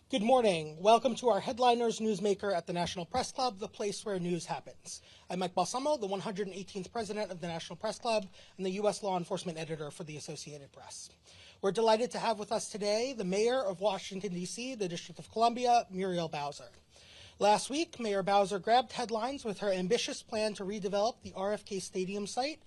Good morning. Welcome to our Headliners Newsmaker at the National Press Club, the place where news happens. I'm Mike Balsamo, the 118th president of the National Press Club and the U.S. law enforcement editor for the Associated Press. We're delighted to have with us today the mayor of Washington, D.C., the District of Columbia, Muriel Bowser. Last week, Mayor Bowser grabbed headlines with her ambitious plan to redevelop the RFK Stadium site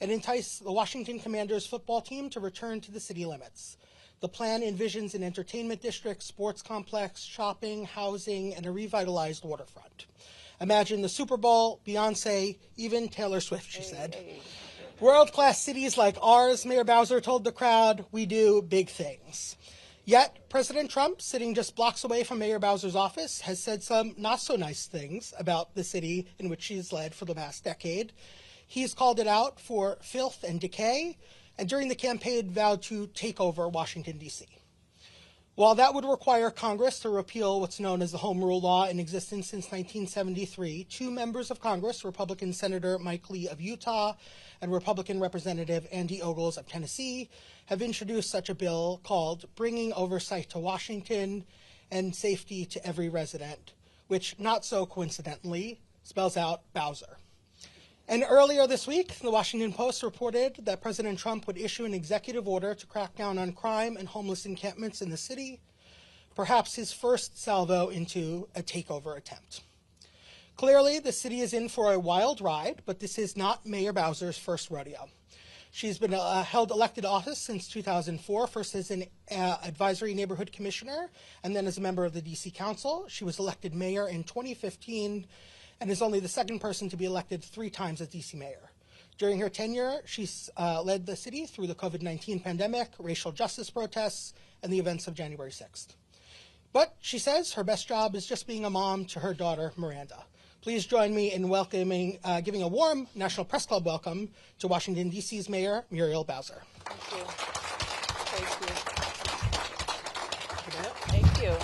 and entice the Washington Commanders football team to return to the city limits. The plan envisions an entertainment district, sports complex, shopping, housing, and a revitalized waterfront. Imagine the Super Bowl, Beyonce, even Taylor Swift, she said. World-class cities like ours, Mayor Bowser told the crowd, we do big things. Yet, President Trump, sitting just blocks away from Mayor Bowser's office, has said some not-so-nice things about the city in which she's led for the past decade. He's called it out for filth and decay, and during the campaign vowed to take over Washington, D.C. While that would require Congress to repeal what's known as the Home Rule Law in existence since 1973, two members of Congress, Republican Senator Mike Lee of Utah and Republican Representative Andy Ogles of Tennessee, have introduced such a bill called Bringing Oversight to Washington and Safety to Every Resident, which, not so coincidentally, spells out Bowser. And earlier this week, the Washington Post reported that President Trump would issue an executive order to crack down on crime and homeless encampments in the city, perhaps his first salvo into a takeover attempt. Clearly, the city is in for a wild ride, but this is not Mayor Bowser's first rodeo. She's been held elected office since 2004, first as an advisory neighborhood commissioner, and then as a member of the D.C. Council. She was elected mayor in 2015, and is only the second person to be elected 3 times as D.C. mayor. During her tenure, she's led the city through the COVID-19 pandemic, racial justice protests, and the events of January 6th. But she says her best job is just being a mom to her daughter, Miranda. Please join me in welcoming, giving a warm National Press Club welcome to Washington, D.C.'s Mayor, Muriel Bowser. Thank you. Thank you.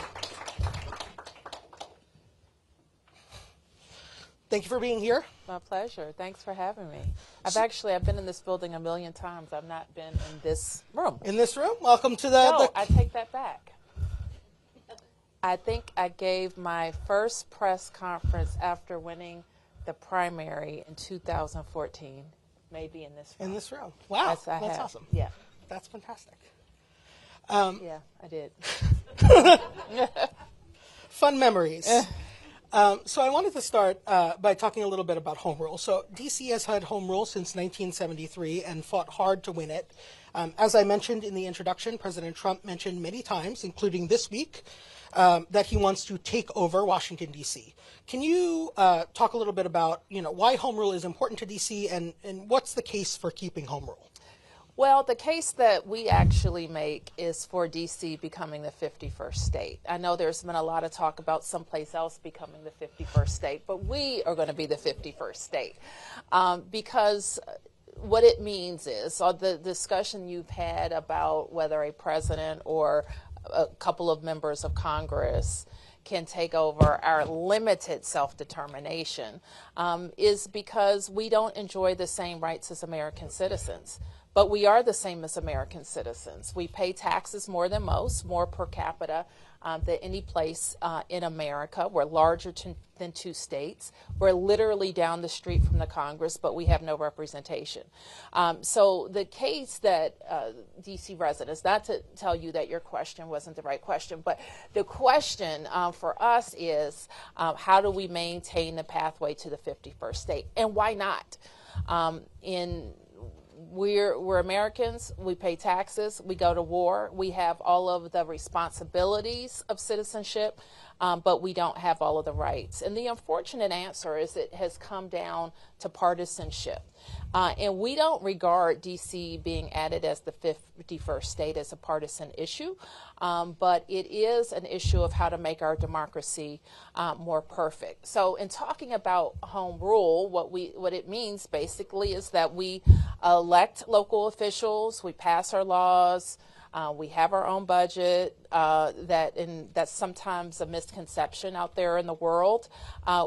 Thank you for being here. My pleasure. Thanks for having me. I've been in this building a million times. I've not been in this room. In this room? Welcome to No, I take that back. I think I gave my first press conference after winning the primary in 2014, maybe in this room. In this room. Wow, Yes, that's awesome. Yeah. That's fantastic. Yeah, I did. Fun memories. So I wanted to start by talking a little bit about home rule. So D.C. has had home rule since 1973 and fought hard to win it. As I mentioned in the introduction, President Trump mentioned many times, including this week, that he wants to take over Washington, D.C. Can you talk a little bit about, why home rule is important to D.C. and what's the case for keeping home rule? Well, the case that we actually make is for D.C. becoming the 51st state. I know there's been a lot of talk about someplace else becoming the 51st state, but we are going to be the 51st state because what it means is, the discussion you've had about whether a president or a couple of members of Congress can take over our limited self-determination is because we don't enjoy the same rights as American citizens. But we are the same as American citizens. We pay taxes more than most, more per capita than any place in America. We're larger than 2 states. We're literally down the street from the Congress, but we have no representation. So the case that D.C. residents, not to tell you that your question wasn't the right question, but the question for us is how do we maintain the pathway to the 51st state? And why not? We're Americans, we pay taxes, we go to war, we have all of the responsibilities of citizenship, but we don't have all of the rights. And the unfortunate answer is it has come down to partisanship. And we don't regard D.C. being added as the 51st state as a partisan issue, but it is an issue of how to make our democracy more perfect. So in talking about home rule, what it means basically is that we elect local officials, we pass our laws, we have our own budget. That's sometimes a misconception out there in the world.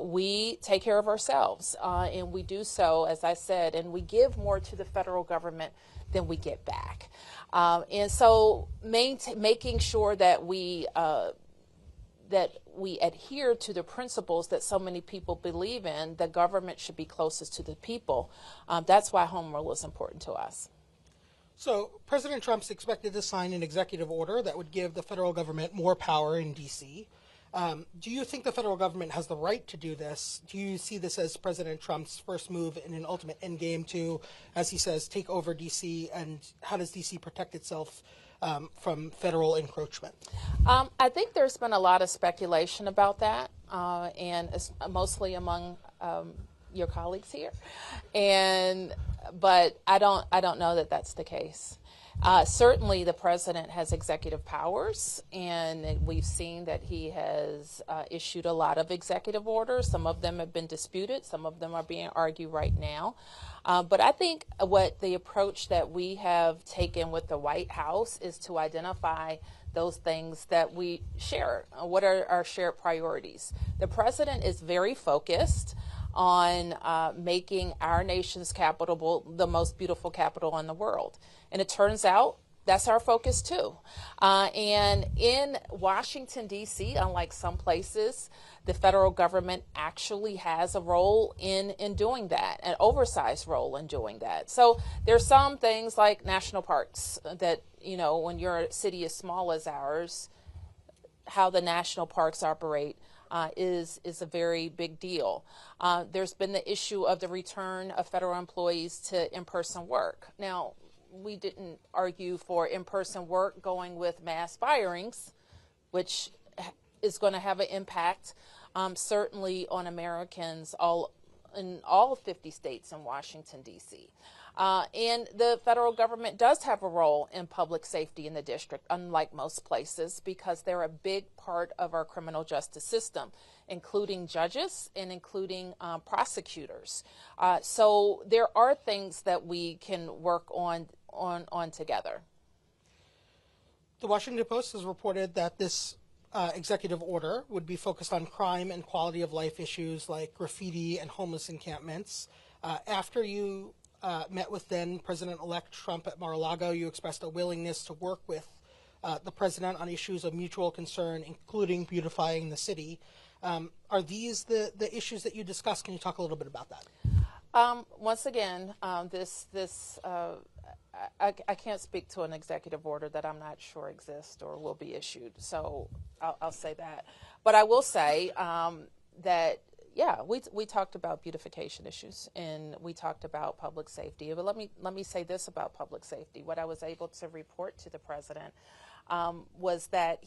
We take care of ourselves, and we do so, as I said, and we give more to the federal government than we get back. And so making sure that we we adhere to the principles that so many people believe in. The government should be closest to the people. That's why home rule is important to us. So President Trump's expected to sign an executive order that would give the federal government more power in D.C. Do you think the federal government has the right to do this? Do you see this as President Trump's first move in an ultimate endgame to, as he says, take over D.C., and how does D.C. protect itself from federal encroachment? I think there's been a lot of speculation about that, and it's mostly among your colleagues here, but I don't know that that's the case. Certainly, the president has executive powers, and we've seen that he has issued a lot of executive orders. Some of them have been disputed. Some of them are being argued right now. But I think what the approach that we have taken with the White House is to identify those things that we share. What are our shared priorities? The president is very focused on making our nation's capital the most beautiful capital in the world. And it turns out that's our focus too. And in Washington, D.C., unlike some places, the federal government actually has a role in doing that, an oversized role in doing that. So there's some things like national parks that, when your city is small as ours, how the national parks operate is a very big deal. There's been the issue of the return of federal employees to in-person work. Now, we didn't argue for in-person work going with mass firings, which is going to have an impact certainly on Americans in all 50 states in Washington, D.C. And the federal government does have a role in public safety in the district, unlike most places, because they're a big part of our criminal justice system, including judges and including prosecutors. So there are things that we can work on together. The Washington Post has reported that this executive order would be focused on crime and quality of life issues like graffiti and homeless encampments. After you met with then President-elect Trump at Mar-a-Lago, you expressed a willingness to work with the president on issues of mutual concern, including beautifying the city. Are these the issues that you discussed? Can you talk a little bit about that? Once again, I can't speak to an executive order that I'm not sure exists or will be issued, so I'll say that. But I will say that, yeah, we talked about beautification issues and we talked about public safety. But let me say this about public safety. What I was able to report to the president was that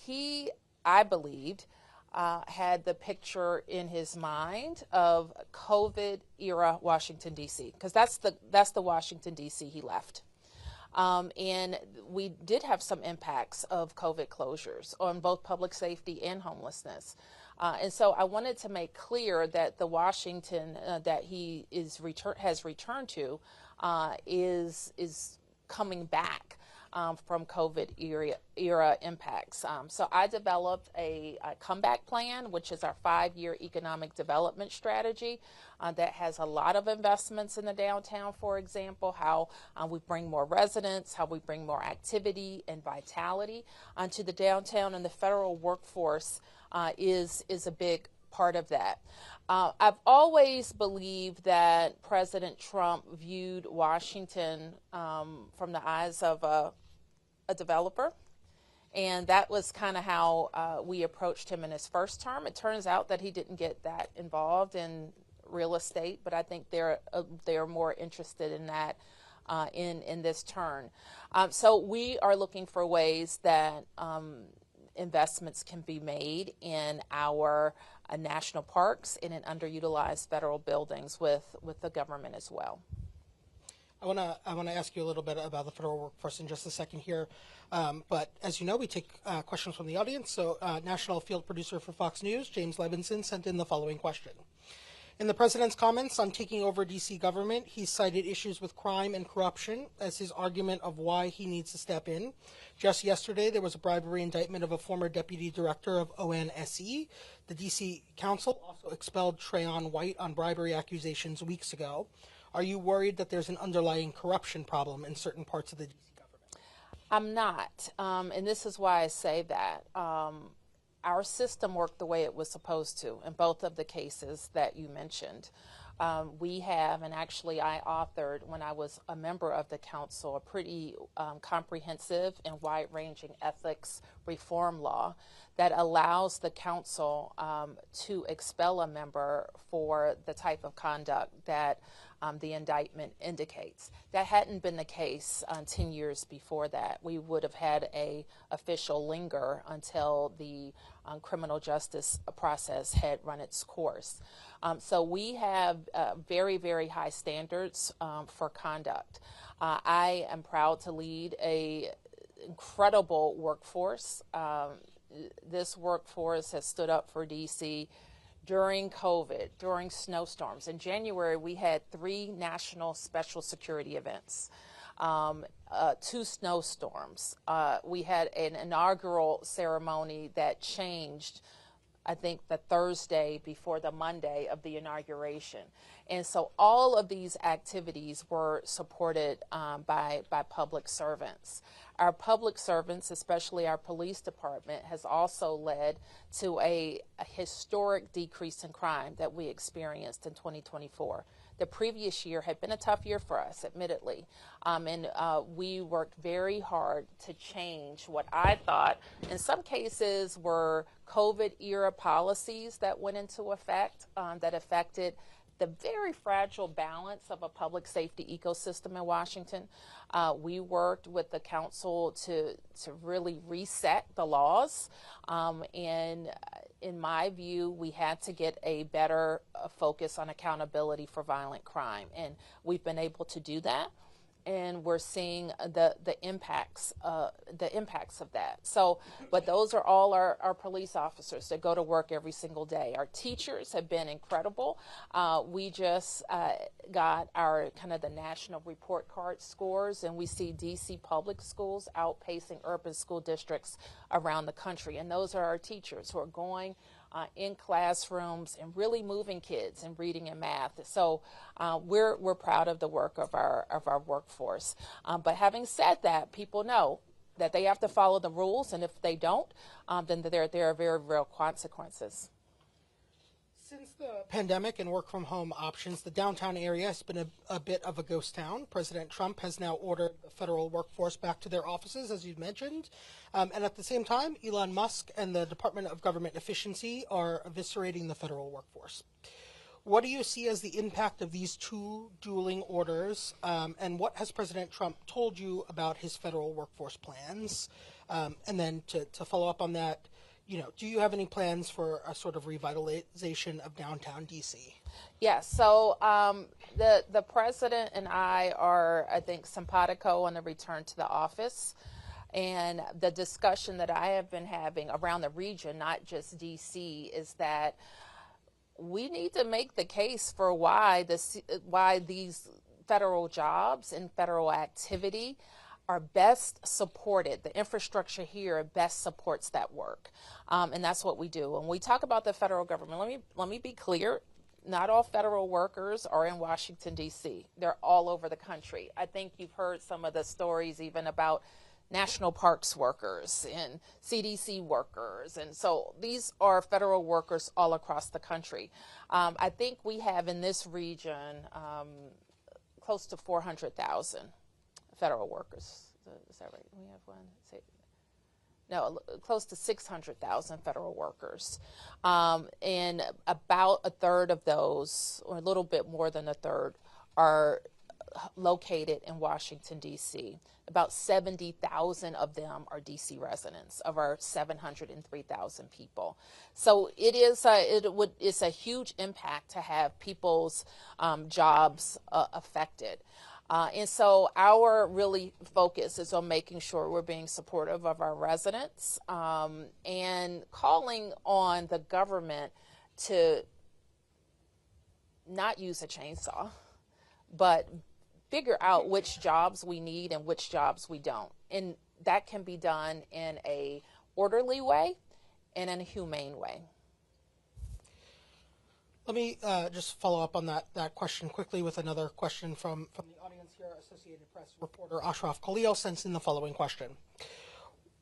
I believed, had the picture in his mind of COVID-era Washington, D.C., because that's the Washington, D.C. he left. And we did have some impacts of COVID closures on both public safety and homelessness. And so I wanted to make clear that the Washington that he has returned to is coming back from COVID era impacts. So I developed a comeback plan, which is our 5-year economic development strategy that has a lot of investments in the downtown, for example, how we bring more residents, how we bring more activity and vitality to the downtown, and the federal workforce is a big part of that. I've always believed that President Trump viewed Washington from the eyes of a developer, and that was kind of how we approached him in his first term. It turns out that he didn't get that involved in real estate, but I think they're more interested in that in this turn. So we are looking for ways that investments can be made in our national parks and in underutilized federal buildings with the government as well. I want to ask you a little bit about the federal workforce in just a second here. But as you know, we take questions from the audience. So national field producer for Fox News, James Levinson, sent in the following question. In the president's comments on taking over D.C. government, he cited issues with crime and corruption as his argument of why he needs to step in. Just yesterday, there was a bribery indictment of a former deputy director of ONSE. The D.C. Council also expelled Trayon White on bribery accusations weeks ago. Are you worried that there's an underlying corruption problem in certain parts of the D.C. government? I'm not, and this is why I say that. our system worked the way it was supposed to in both of the cases that you mentioned. We have, and actually I authored when I was a member of the council, a pretty comprehensive and wide-ranging ethics reform law that allows the council to expel a member for the type of conduct that the indictment indicates. That hadn't been the case 10 years before that. We would have had a official linger until the criminal justice process had run its course. So we have very, very high standards for conduct. I am proud to lead a incredible workforce. This workforce has stood up for DC during COVID, during snowstorms. In January, we had 3 national special security events, 2 snowstorms. We had an inaugural ceremony that changed, I think, the Thursday before the Monday of the inauguration. And so all of these activities were supported by public servants. Our public servants, especially our police department, has also led to a historic decrease in crime that we experienced in 2024. The previous year had been a tough year for us, admittedly, and we worked very hard to change what I thought in some cases were COVID-era policies that went into effect that affected the very fragile balance of a public safety ecosystem in Washington. We worked with the council to really reset the laws, and in my view, we had to get a better focus on accountability for violent crime, and we've been able to do that. And we're seeing the impacts of that. So, but those are all our police officers that go to work every single day. Our teachers have been incredible. We just got our kind of the national report card scores, and we see DC public schools outpacing urban school districts around the country. And those are our teachers who are going in classrooms and really moving kids in reading and math. So we're proud of the work of our workforce. But having said that, people know that they have to follow the rules, and if they don't, then there are very real consequences. Since the pandemic and work from home options, the downtown area has been a bit of a ghost town. President Trump has now ordered the federal workforce back to their offices, as you mentioned. And at the same time, Elon Musk and the Department of Government Efficiency are eviscerating the federal workforce. What do you see as the impact of these 2 dueling orders? And what has President Trump told you about his federal workforce plans? And then to follow up on that, do you have any plans for a sort of revitalization of downtown DC? Yes. So the president and I are, I think, simpatico on the return to the office. And the discussion that I have been having around the region, not just DC, is that we need to make the case for why these federal jobs and federal activity are best supported. The infrastructure here best supports that work. And that's what we do. When we talk about the federal government, let me be clear. Not all federal workers are in Washington, D.C. They're all over the country. I think you've heard some of the stories even about national parks workers and CDC workers. And so these are federal workers all across the country. I think we have in this region close to 400,000 federal workers. Is that right? We have one. No, close to 600,000 federal workers. And about a third of those, or a little bit more than a third, are located in Washington, D.C. About 70,000 of them are D.C. residents of our 703,000 people. So it's a huge impact to have people's jobs affected. And so our really focus is on making sure we're being supportive of our residents and calling on the government to not use a chainsaw, but figure out which jobs we need and which jobs we don't. And that can be done in a orderly way and in a humane way. Let me just follow up on that question quickly with another question from the audience here. Associated Press reporter Ashraf Khalil sends in the following question.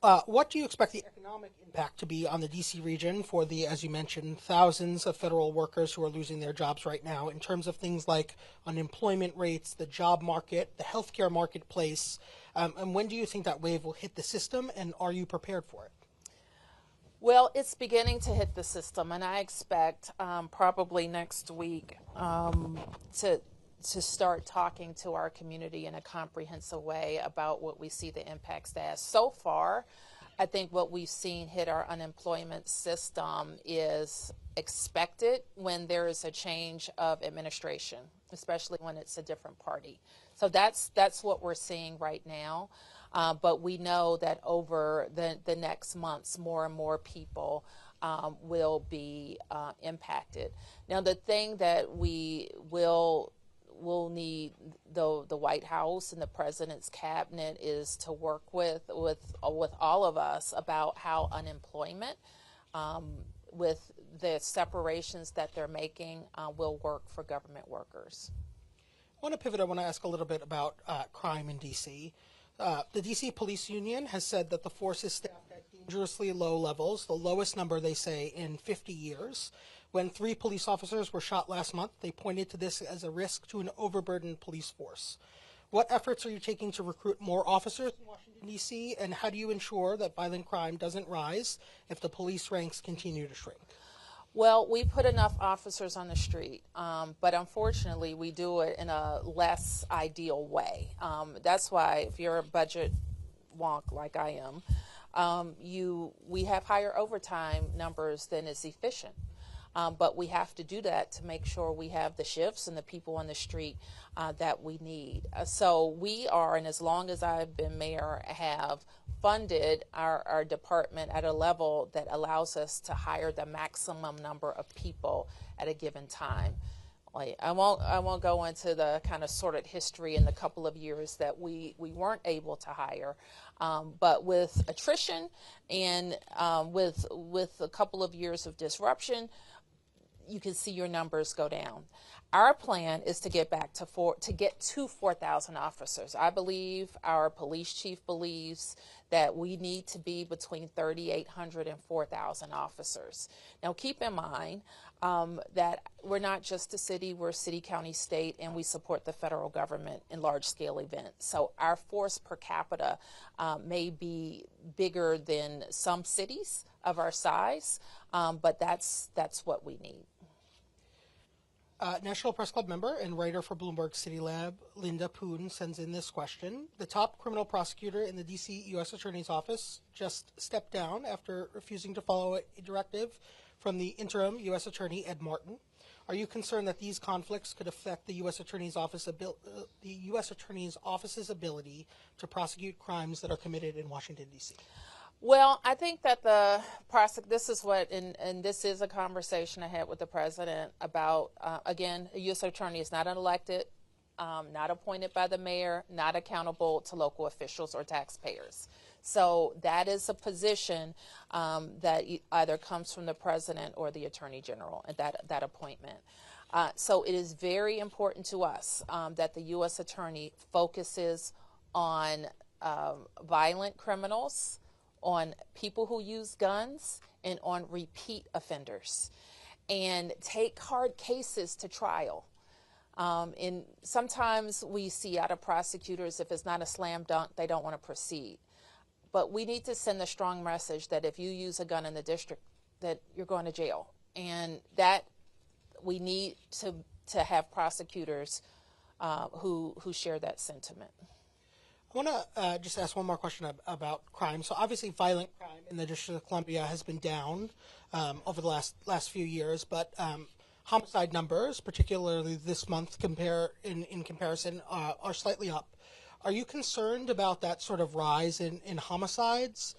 What do you expect the economic impact to be on the D.C. region for the, as you mentioned, thousands of federal workers who are losing their jobs right now in terms of things like unemployment rates, the job market, the healthcare marketplace? And when do you think that wave will hit the system, and are you prepared for it? Well, it's beginning to hit the system, and I expect probably next week to start talking to our community in a comprehensive way about what we see the impacts as. So far, I think what we've seen hit our unemployment system is expected when there is a change of administration, especially when it's a different party. So that's what we're seeing right now. But we know that over the next months, more and more people will be impacted. Now, the thing that we will need the White House and the President's cabinet is to work with all of us about how unemployment, with the separations that they're making, will work for government workers. I want to pivot. I want to ask a little bit about crime in D.C. The D.C. Police Union has said that the force is staffed at dangerously low levels, the lowest number, they say, in 50 years. When 3 police officers were shot last month, they pointed to this as a risk to an overburdened police force. What efforts are you taking to recruit more officers in Washington, D.C., and how do you ensure that violent crime doesn't rise if the police ranks continue to shrink? Well, we put enough officers on the street, but unfortunately we do it in a less ideal way. That's why if you're a budget wonk like I am, we have higher overtime numbers than is efficient. But we have to do that to make sure we have the shifts and the people on the street that we need. So we are, and as long as I've been mayor, have funded our department at a level that allows us to hire the maximum number of people at a given time. I won't go into the kind of sordid history in the couple of years that we weren't able to hire, but with attrition and with a couple of years of disruption, you can see your numbers go down. Our plan is to get back to 4,000 officers. I believe our police chief believes that we need to be between 3,800 and 4,000 officers. Now, keep in mind that we're not just a city, we're a city, county, state, and we support the federal government in large-scale events. So our force per capita may be bigger than some cities of our size, but that's what we need. National Press Club member and writer for Bloomberg City Lab, Linda Poon, sends in this question. The top criminal prosecutor in the D.C. U.S. Attorney's Office just stepped down after refusing to follow a directive from the interim U.S. Attorney, Ed Martin. Are you concerned that these conflicts could affect the U.S. Attorney's Office's ability to prosecute crimes that are committed in Washington, D.C.? Well, I think that this is what, and this is a conversation I had with the president about, again, a U.S. attorney is not elected, not appointed by the mayor, not accountable to local officials or taxpayers. So that is a position that either comes from the president or the attorney general, and that appointment. So it is very important to us that the U.S. attorney focuses on violent criminals, on people who use guns, and on repeat offenders, and take hard cases to trial. And sometimes we see out of prosecutors, if it's not a slam dunk, they don't want to proceed. But we need to send a strong message that if you use a gun in the district, that you're going to jail, and that we need to have prosecutors who share that sentiment. I want to just ask one more question about crime. So obviously violent crime in the District of Columbia has been down over the last few years, but homicide numbers, particularly this month in comparison, are slightly up. Are you concerned about that sort of rise in homicides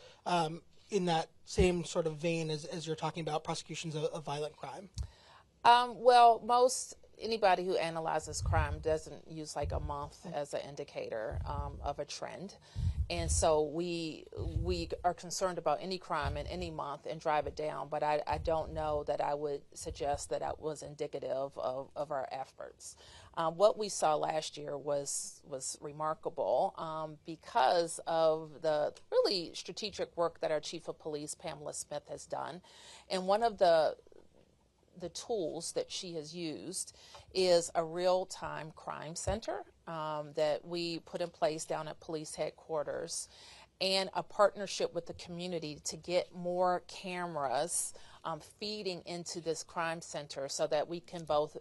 in that same sort of vein as you're talking about prosecutions of violent crime? Well, most anybody who analyzes crime doesn't use like a month as an indicator of a trend. And so we are concerned about any crime in any month and drive it down, but I don't know that I would suggest that that was indicative of our efforts. What we saw last year was remarkable because of the really strategic work that our Chief of Police, Pamela Smith, has done. And one of the tools that she has used is a real-time crime center that we put in place down at police headquarters, and a partnership with the community to get more cameras feeding into this crime center so that we can both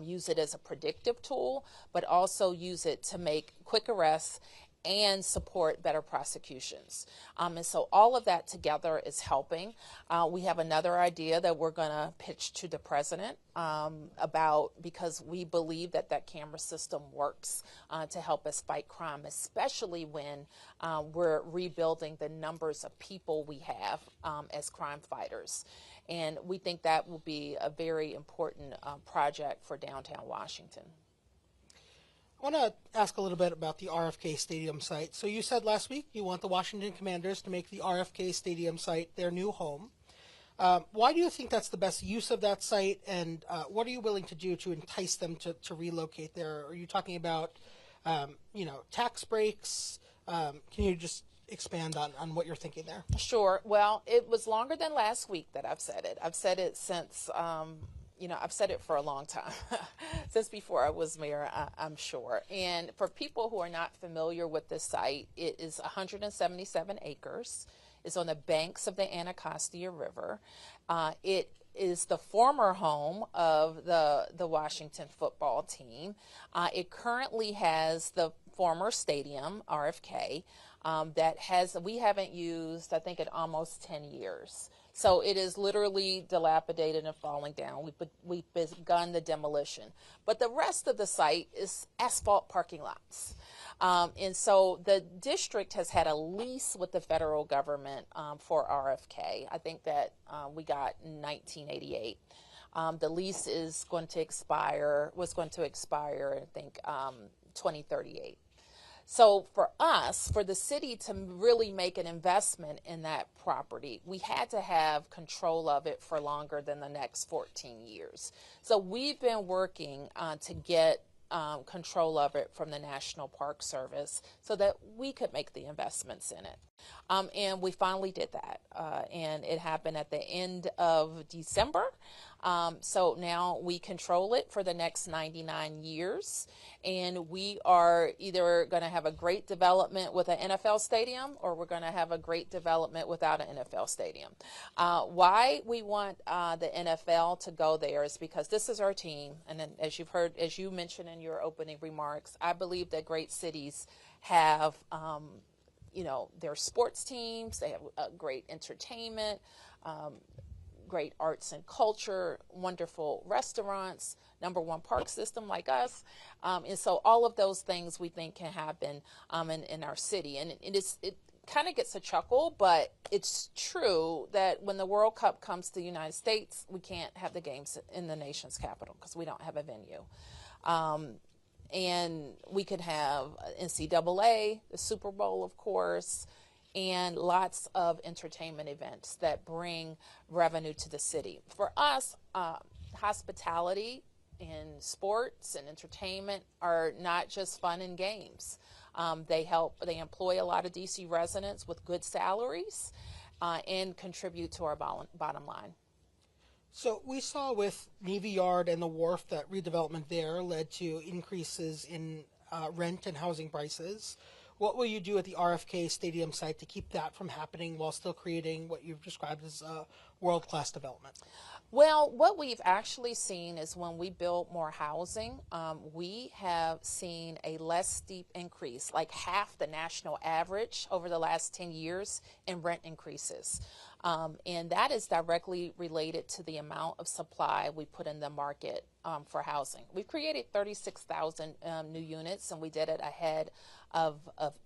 use it as a predictive tool, but also use it to make quick arrests and support better prosecutions. And so all of that together is helping. We have another idea that we're going to pitch to the president because we believe that that camera system works to help us fight crime, especially when we're rebuilding the numbers of people we have as crime fighters. And we think that will be a very important project for downtown Washington. I want to ask a little bit about the RFK Stadium site. So you said last week you want the Washington Commanders to make the RFK Stadium site their new home. Why do you think that's the best use of that site, and what are you willing to do to entice them to relocate there? Are you talking about, tax breaks? Can you just expand on what you're thinking there? Sure. Well, it was longer than last week that I've said it. I've said it since... I've said it for a long time, since before I was mayor, I'm sure. And for people who are not familiar with this site, it is 177 acres. It's on the banks of the Anacostia River. It is the former home of the Washington football team. It currently has the former stadium, RFK, we haven't used, I think, in almost 10 years. So it is literally dilapidated and falling down. We've begun the demolition. But the rest of the site is asphalt parking lots. And so the district has had a lease with the federal government for RFK. I think that we got in 1988. The lease was going to expire, I think, 2038. So for us, for the city to really make an investment in that property, we had to have control of it for longer than the next 14 years. So we've been working to get control of it from the National Park Service so that we could make the investments in it. And we finally did that. And it happened at the end of December. So now we control it for the next 99 years. And we are either going to have a great development with an NFL stadium, or we're going to have a great development without an NFL stadium. Why we want the NFL to go there is because this is our team. And then, as you mentioned in your opening remarks, I believe that great cities have their sports teams, they have great entertainment, great arts and culture, wonderful restaurants, #1 park system like us. And so all of those things we think can happen in our city. And it kind of gets a chuckle, but it's true that when the World Cup comes to the United States, we can't have the games in the nation's capital because we don't have a venue. And we could have NCAA, the Super Bowl, of course, and lots of entertainment events that bring revenue to the city. For us, hospitality and sports and entertainment are not just fun and games. They employ a lot of DC residents with good salaries and contribute to our bottom line. So we saw with Navy Yard and the wharf that redevelopment there led to increases in rent and housing prices. What will you do at the RFK Stadium site to keep that from happening while still creating what you've described as world-class development? Well, what we've actually seen is when we build more housing, we have seen a less steep increase, like half the national average over the last 10 years in rent increases. And that is directly related to the amount of supply we put in the market for housing. We've created 36,000 new units, and we did it ahead of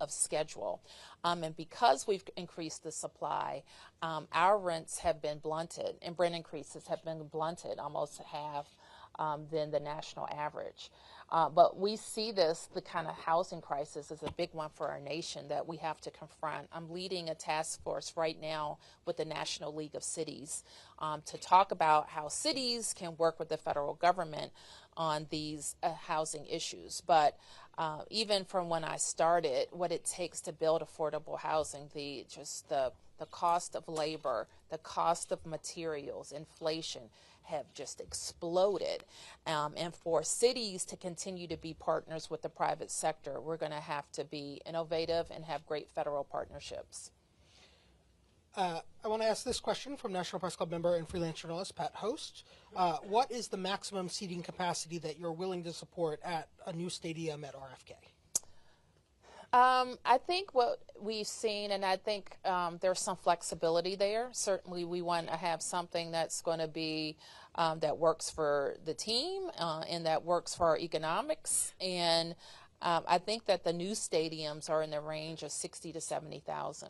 schedule. And because we've increased the supply, our rents have been blunted, and rent increases have been blunted almost half than the national average. But we see this, the kind of housing crisis, is a big one for our nation that we have to confront. I'm leading a task force right now with the National League of Cities to talk about how cities can work with the federal government on these housing issues. But even from when I started, what it takes to build affordable housing, the cost of labor, the cost of materials, inflation have just exploded. And for cities to continue to be partners with the private sector, we're going to have to be innovative and have great federal partnerships. I want to ask this question from National Press Club member and freelance journalist Pat Host. What is the maximum seating capacity that you're willing to support at a new stadium at RFK? I think what we've seen, and I think there's some flexibility there. Certainly we want to have something that's going to be, that works for the team and that works for our economics. And I think that the new stadiums are in the range of 60 to 70,000.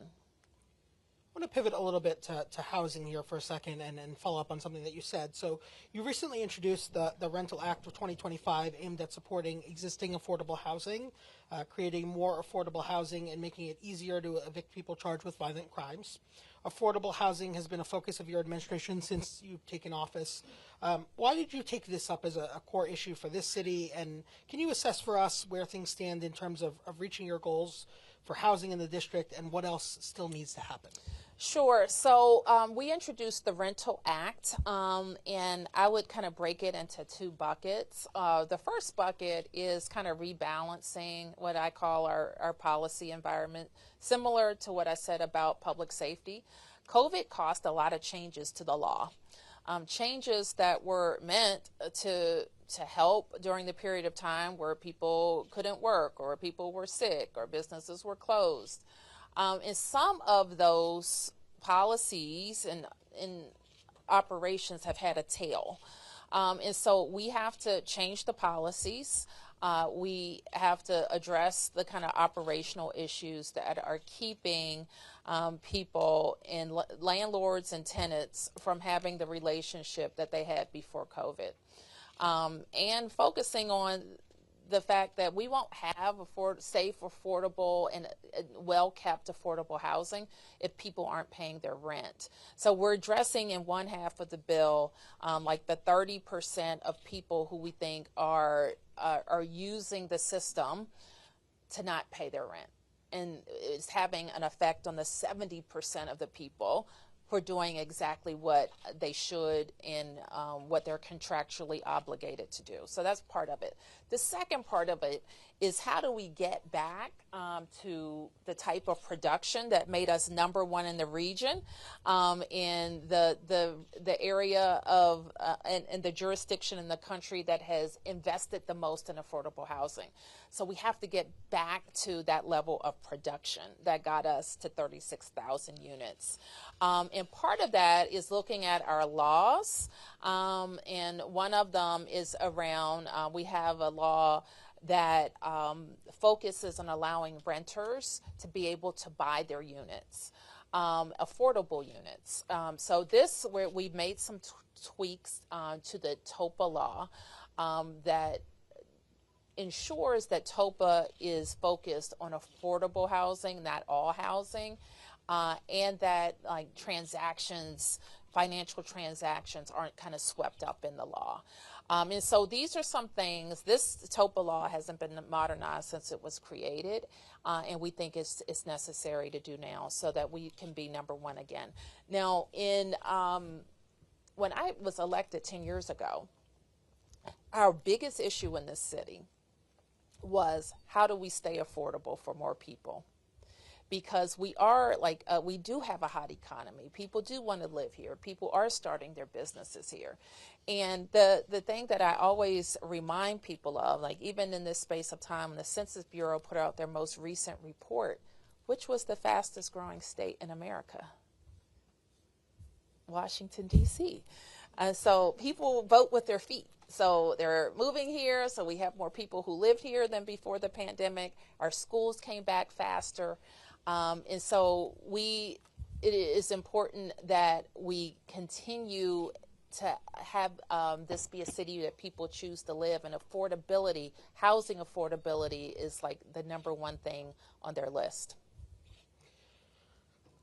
I want to pivot a little bit to housing here for a second and follow up on something that you said. So you recently introduced the Rental Act of 2025 aimed at supporting existing affordable housing, creating more affordable housing and making it easier to evict people charged with violent crimes. Affordable housing has been a focus of your administration since you've taken office. Why did you take this up as a core issue for this city? And can you assess for us where things stand in terms of reaching your goals for housing in the district and what else still needs to happen? Sure. So we introduced the Rental Act, and I would kind of break it into two buckets. The first bucket is kind of rebalancing what I call our policy environment, similar to what I said about public safety. COVID caused a lot of changes to the law, changes that were meant to help during the period of time where people couldn't work or people were sick or businesses were closed. And some of those policies and operations have had a tail. And so we have to change the policies. We have to address the kind of operational issues that are keeping people and landlords and tenants from having the relationship that they had before COVID. And focusing on the fact that we won't have safe, affordable, and well-kept affordable housing if people aren't paying their rent. So we're addressing in one half of the bill, like the 30% of people who we think are using the system to not pay their rent. And it's having an effect on the 70% of the people who are doing exactly what they should and what they're contractually obligated to do. So that's part of it. The second part of it is how do we get back to the type of production that made us number one in the region, in the area of and the jurisdiction in the country that has invested the most in affordable housing. So we have to get back to that level of production that got us to 36,000 units. And part of that is looking at our laws, and one of them is around, we have a law that focuses on allowing renters to be able to buy their units, affordable units. So this, where we've made some tweaks to the TOPA law that ensures that TOPA is focused on affordable housing, not all housing, and that like transactions, financial transactions aren't kind of swept up in the law. And so these are some things. This TOPA law hasn't been modernized since it was created, and we think it's necessary to do now so that we can be number one again. Now, when I was elected 10 years ago, our biggest issue in this city was how do we stay affordable for more people? Because we are we do have a hot economy. People do want to live here. People are starting their businesses here. And the thing that I always remind people of, like even in this space of time, when the Census Bureau put out their most recent report, which was the fastest growing state in America? Washington, D.C. So people vote with their feet. So they're moving here, so we have more people who live here than before the pandemic. Our schools came back faster. And so it is important that we continue have this be a city that people choose to live, and affordability, housing affordability, is like the number one thing on their list.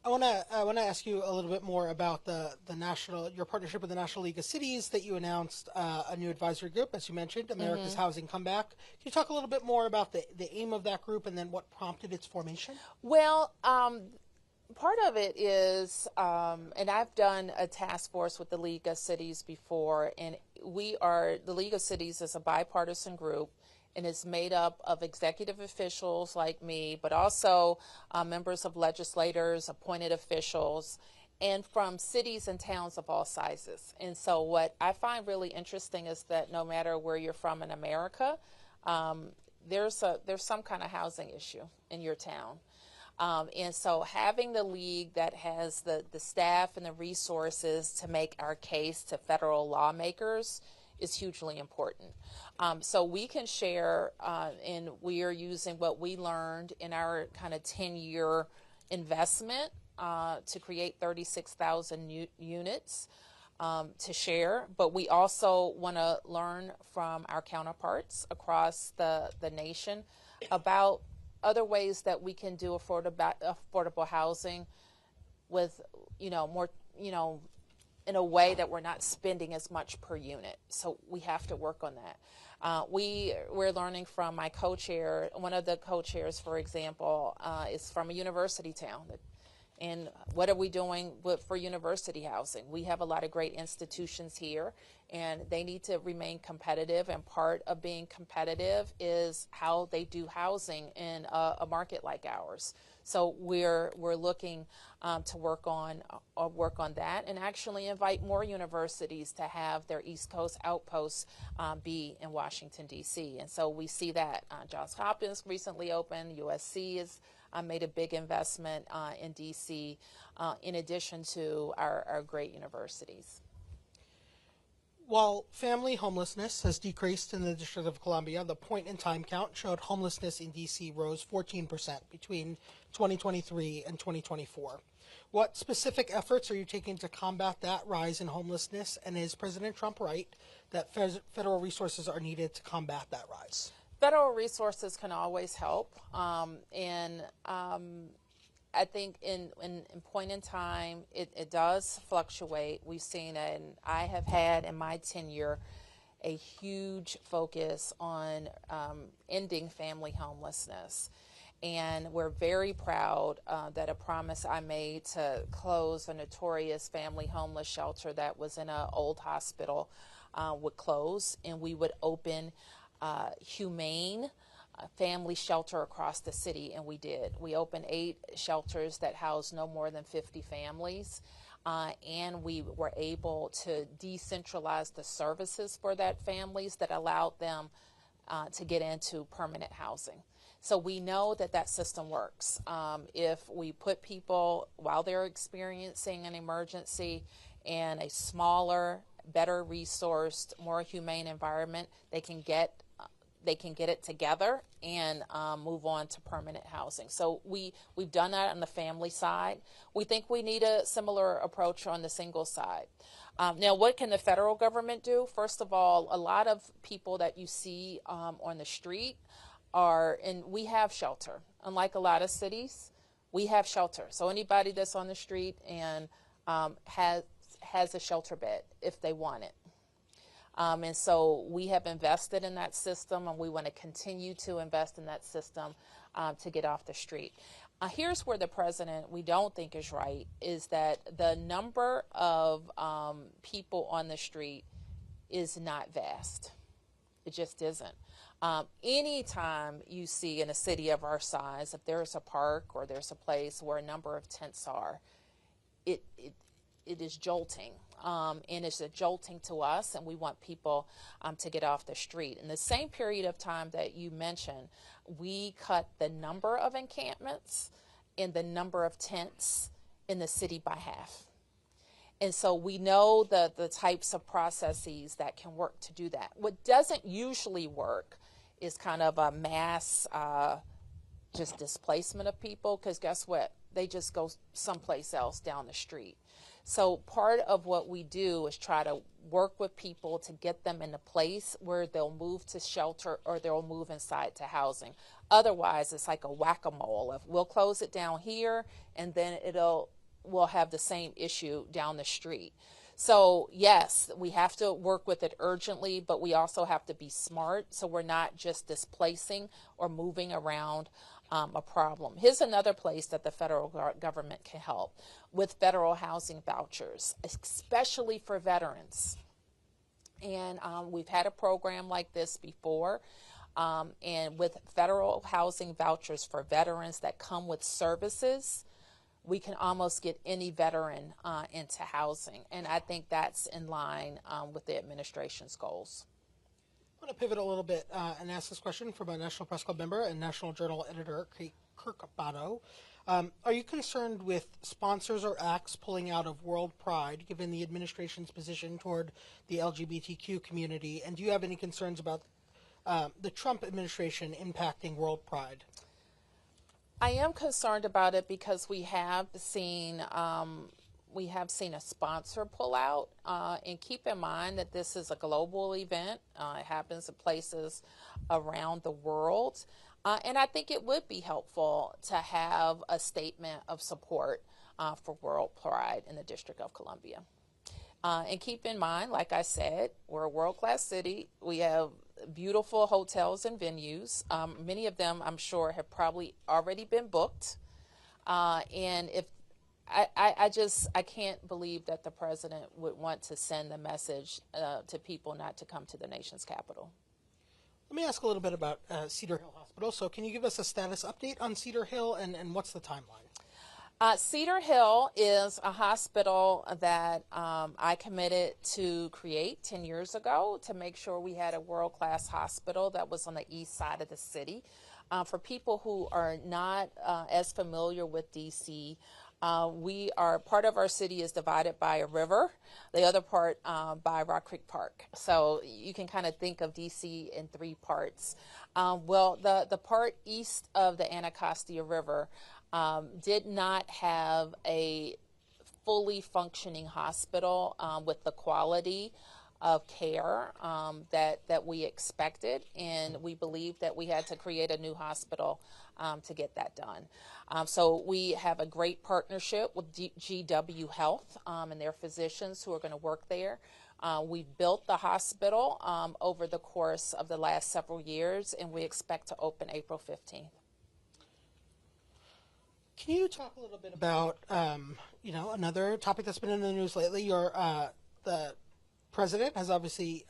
I want to ask you a little bit more about your partnership with the National League of Cities that you announced, a new advisory group, as you mentioned, America's Housing Comeback. Can you talk a little bit more about the aim of that group and then what prompted its formation? Well, part of it is, and I've done a task force with the League of Cities before, and the League of Cities is a bipartisan group, and it's made up of executive officials like me, but also members of legislators, appointed officials, and from cities and towns of all sizes. And so what I find really interesting is that no matter where you're from in America, there's some kind of housing issue in your town. And so having the league that has the staff and the resources to make our case to federal lawmakers is hugely important. So we can share, and we are using what we learned in our kind of 10-year investment to create 36,000 units to share. But we also want to learn from our counterparts across the nation about other ways that we can do affordable housing with, more, in a way that we're not spending as much per unit. So we have to work on that. We're learning from my co-chair. One of the co-chairs, for example, is from a university town. And what are we doing for university housing? We have a lot of great institutions here, and they need to remain competitive. And part of being competitive is how they do housing in a market like ours. So we're looking to work on that, and actually invite more universities to have their East Coast outposts be in Washington, D.C. And so we see that Johns Hopkins recently opened, USC has made a big investment in D.C. In addition to our great universities. While family homelessness has decreased in the District of Columbia, the point-in-time count showed homelessness in D.C. rose 14% between 2023 and 2024. What specific efforts are you taking to combat that rise in homelessness, and is President Trump right that federal resources are needed to combat that rise? Federal resources can always help, I think in point in time, it does fluctuate. We've seen it, and I have had in my tenure a huge focus on ending family homelessness. And we're very proud that a promise I made to close a notorious family homeless shelter that was in an old hospital would close, and we would open humane family shelter across the city, and we did. We opened 8 shelters that housed no more than 50 families, and we were able to decentralize the services for that families that allowed them to get into permanent housing. So we know that system works. If we put people, while they're experiencing an emergency, in a smaller, better resourced, more humane environment, they can get it together and move on to permanent housing. So we've done that on the family side. We think we need a similar approach on the single side. Now, what can the federal government do? First of all, a lot of people that you see on the street we have shelter. Unlike a lot of cities, we have shelter. So anybody that's on the street and has a shelter bed if they want it. And so we have invested in that system, and we want to continue to invest in that system to get off the street. Here's where the president, we don't think is right, is that the number of people on the street is not vast. It just isn't. Anytime you see in a city of our size, if there's a park or there's a place where a number of tents are, it is jolting. And it's a jolting to us, and we want people to get off the street. In the same period of time that you mentioned, we cut the number of encampments and the number of tents in the city by half. And so we know the types of processes that can work to do that. What doesn't usually work is kind of a mass just displacement of people, because guess what? they just go someplace else down the street. So part of what we do is try to work with people to get them in a place where they'll move to shelter or they'll move inside to housing. Otherwise, it's like a whack-a-mole. If we'll close it down here, and then we'll have the same issue down the street. So yes, we have to work with it urgently, but we also have to be smart so we're not just displacing or moving around a problem. Here's another place that the federal government can help with federal housing vouchers, especially for veterans. And we've had a program like this before. And with federal housing vouchers for veterans that come with services, we can almost get any veteran into housing. And I think that's in line with the administration's goals. I want to pivot a little bit and ask this question from a National Press Club member and National Journal editor, Kirk Bato. Are you concerned with sponsors or acts pulling out of World Pride, given the administration's position toward the LGBTQ community? And do you have any concerns about the Trump administration impacting World Pride? I am concerned about it because we have seen a sponsor pull out. And keep in mind that this is a global event. It happens in places around the world. And I think it would be helpful to have a statement of support for World Pride in the District of Columbia. And keep in mind, like I said, we're a world-class city. We have beautiful hotels and venues. Many of them, I'm sure, have probably already been booked. And if I can't believe that the president would want to send the message to people not to come to the nation's capital. Let me ask a little bit about Cedar Hill Hospital. So can you give us a status update on Cedar Hill and what's the timeline? Cedar Hill is a hospital that I committed to create 10 years ago to make sure we had a world-class hospital that was on the east side of the city. For people who are not as familiar with D.C., part of our city is divided by a river, the other part by Rock Creek Park. So you can kind of think of D.C. in three parts. Well, the part east of the Anacostia River did not have a fully functioning hospital with the quality of care that we expected, and we believed that we had to create a new hospital to get that done. So we have a great partnership with GW Health and their physicians who are going to work there. We built the hospital over the course of the last several years, and we expect to open April 15th. Can you talk a little bit about, another topic that's been in the news lately? The president has obviously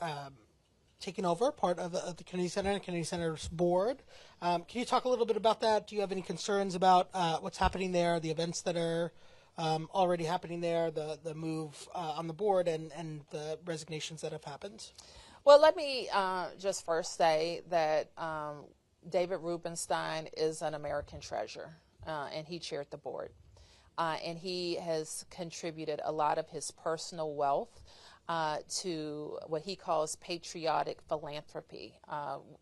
taken over part of the Kennedy Center and Kennedy Center's board. Can you talk a little bit about that? Do you have any concerns about what's happening there, the events that are already happening there, the move on the board, and the resignations that have happened? Well, let me just first say that David Rubenstein is an American treasure. And he chaired the board. And he has contributed a lot of his personal wealth to what he calls patriotic philanthropy.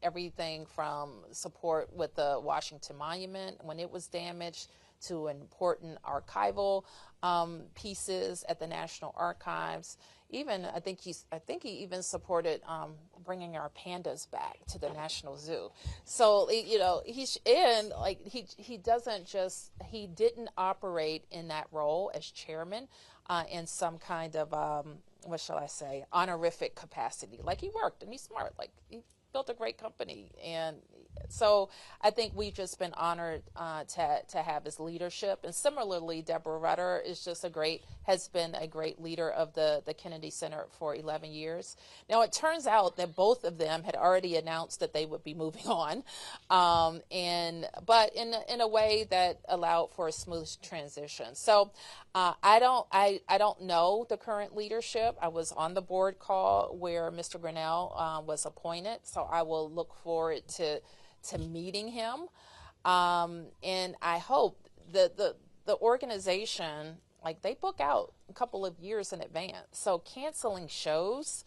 Everything from support with the Washington Monument when it was damaged to important archival pieces at the National Archives. Even I think he even supported bringing our pandas back to the National Zoo. So he didn't operate in that role as chairman in some kind of what shall I say, honorific capacity. Like, he worked and he's smart. Like, he built a great company. And so I think we've just been honored to have his leadership. And similarly, Deborah Rutter has been a great leader of the Kennedy Center for 11 years. Now, it turns out that both of them had already announced that they would be moving on, but in a way that allowed for a smooth transition. So I don't know the current leadership. I was on the board call where Mr. Grinnell was appointed, so I will look forward to meeting him, and I hope that the organization, like, they book out a couple of years in advance. So canceling shows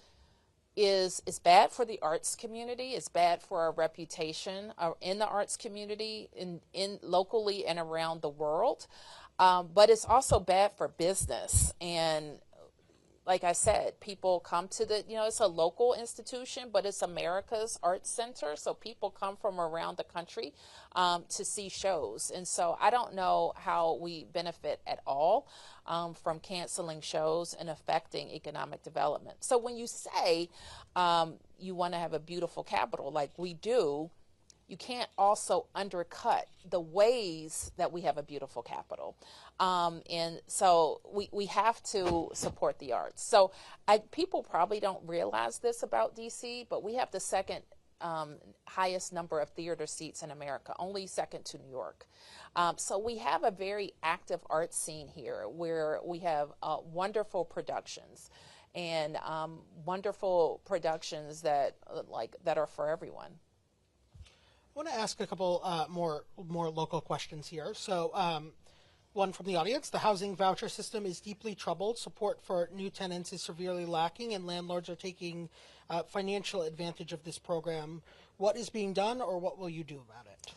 is bad for the arts community. It's bad for our reputation in the arts community in locally and around the world. But it's also bad for business. And like I said, people come to it's a local institution, but it's America's Arts Center. So people come from around the country to see shows. And so I don't know how we benefit at all from canceling shows and affecting economic development. So when you say you want to have a beautiful capital like we do, you can't also undercut the ways that we have a beautiful capital. And so we have to support the arts. So people probably don't realize this about DC, but we have the second highest number of theater seats in America, only second to New York. So we have a very active art scene here where we have wonderful productions and wonderful productions that are for everyone. I want to ask a couple more local questions here. So one from the audience. The housing voucher system is deeply troubled. Support for new tenants is severely lacking, and landlords are taking financial advantage of this program. What is being done, or what will you do about it?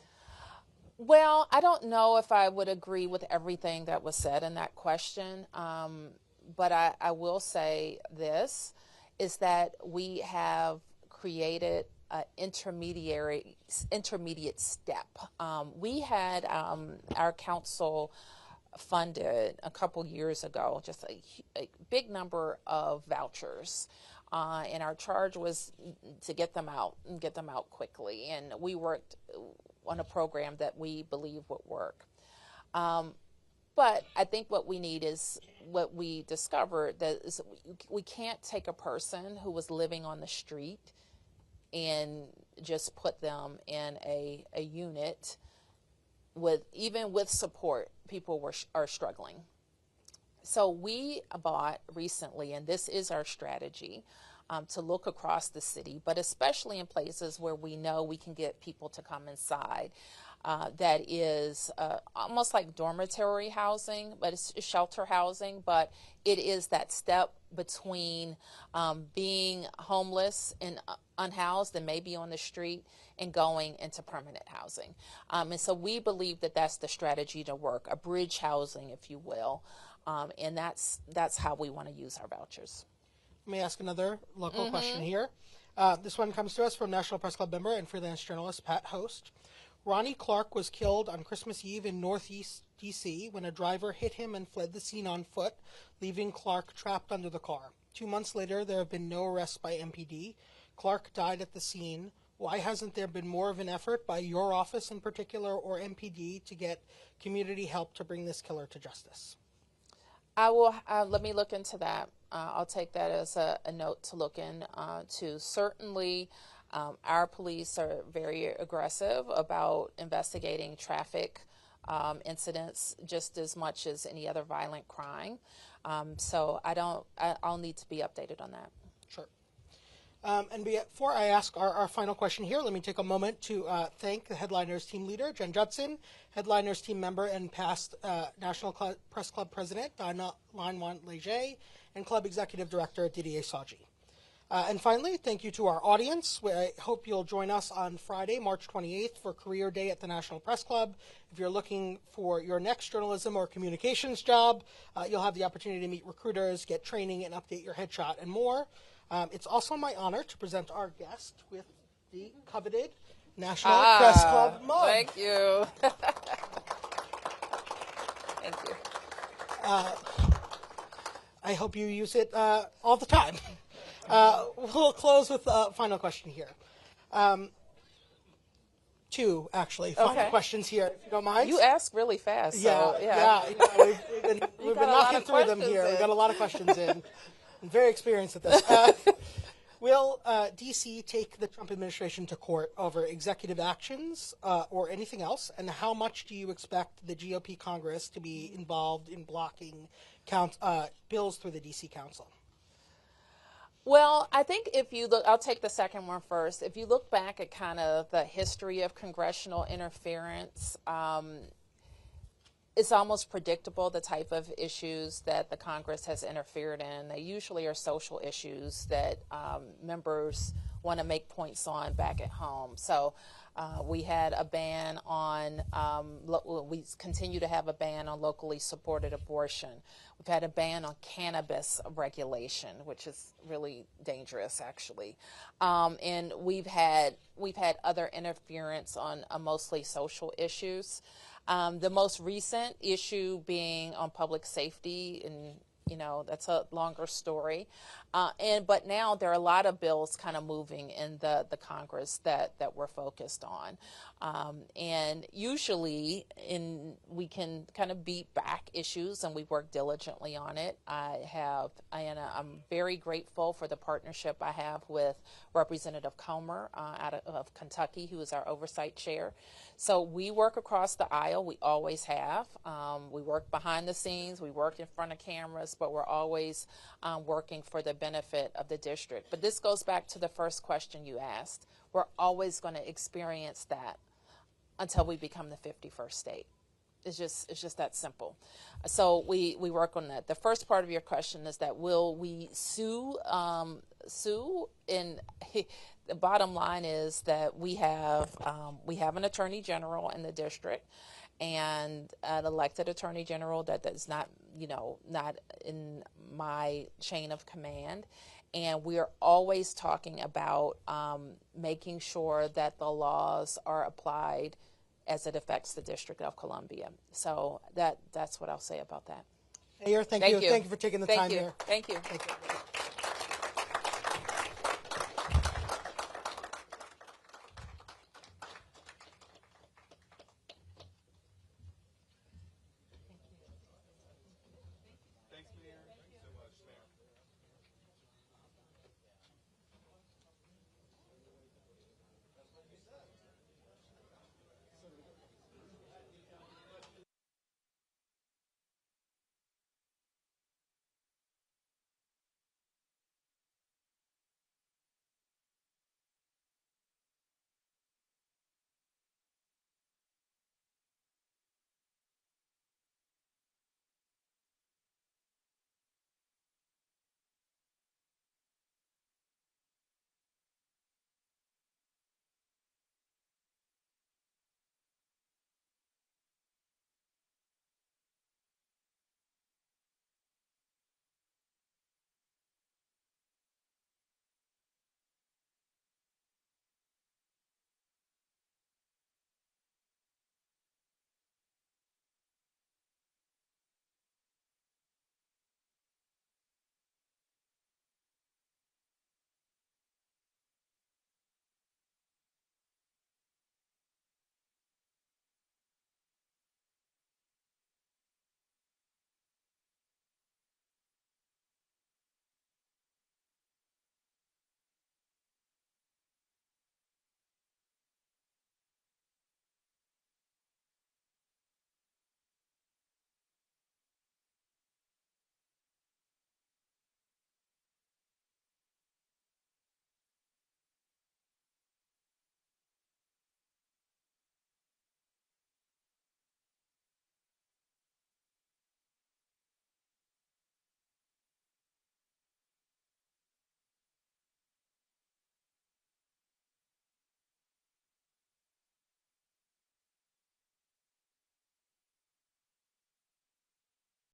Well, I don't know if I would agree with everything that was said in that question, but I will say this, is that we have created intermediate step. We had our council funded a couple years ago just a big number of vouchers, and our charge was to get them out and get them out quickly. And we worked on a program that we believe would work. But I think what we need is what we discovered, that is we can't take a person who was living on the street and just put them in a unit even with support. People are struggling. So we bought recently, and this is our strategy, to look across the city, but especially in places where we know we can get people to come inside. That is almost like dormitory housing, but it's shelter housing, but it is that step between being homeless and unhoused and maybe on the street and going into permanent housing. And so we believe that that's the strategy to work, a bridge housing, if you will, and that's how we want to use our vouchers. Let me ask another local question here. This one comes to us from National Press Club member and freelance journalist Pat Host. Ronnie Clark was killed on Christmas Eve in Northeast D.C. when a driver hit him and fled the scene on foot, leaving Clark trapped under the car. 2 months later, there have been no arrests by MPD. Clark died at the scene. Why hasn't there been more of an effort by your office in particular or MPD to get community help to bring this killer to justice? I will. Let me look into that. I'll take that as a note to look into. Certainly, our police are very aggressive about investigating traffic incidents just as much as any other violent crime. So I'll need to be updated on that. Sure. And before I ask our final question here, let me take a moment to thank the Headliners team leader, Jen Judson, Headliners team member and past National Press Club president, Donna Linewant-Leger, and club executive director, Didier Saji. And finally, thank you to our audience. I hope you'll join us on Friday, March 28th for Career Day at the National Press Club. If you're looking for your next journalism or communications job, you'll have the opportunity to meet recruiters, get training, and update your headshot and more. It's also my honor to present our guest with the coveted National Press Club mug. Thank you. Thank you. I hope you use it all the time. We'll close with a final question here. Two, actually, final questions here, if you don't mind. You ask really fast. Yeah, so, yeah. We've been knocking through them here. We've got a lot of questions in. I'm very experienced at this. Will D.C. take the Trump administration to court over executive actions or anything else? And how much do you expect the GOP Congress to be involved in blocking bills through the D.C. Council? Well, I think if you look, I'll take the second one first. If you look back at kind of the history of congressional interference, it's almost predictable the type of issues that the Congress has interfered in. They usually are social issues that members want to make points on back at home. So We had a ban on, we continue to have a ban on locally supported abortion. We've had a ban on cannabis regulation, which is really dangerous, actually. And we've had other interference on mostly social issues. The most recent issue being on public safety, and that's a longer story. But now there are a lot of bills kind of moving in the Congress that we're focused on. And usually we can kind of beat back issues, and we work diligently on it. I'm very grateful for the partnership I have with Representative Comer out of Kentucky, who is our oversight chair. So we work across the aisle. We always have. We work behind the scenes. We work in front of cameras, but we're always working for the benefit of the district. But this goes back to the first question you asked. We're always going to experience that until we become the 51st state. It's just that simple. So we work on that. The first part of your question is that will we sue? And the bottom line is that we have an attorney general in the district, and an elected attorney general that is not in my chain of command. And we are always talking about making sure that the laws are applied as it affects the District of Columbia. So that's what I'll say about that. Mayor, thank you. Thank you for taking the time here. Thank you.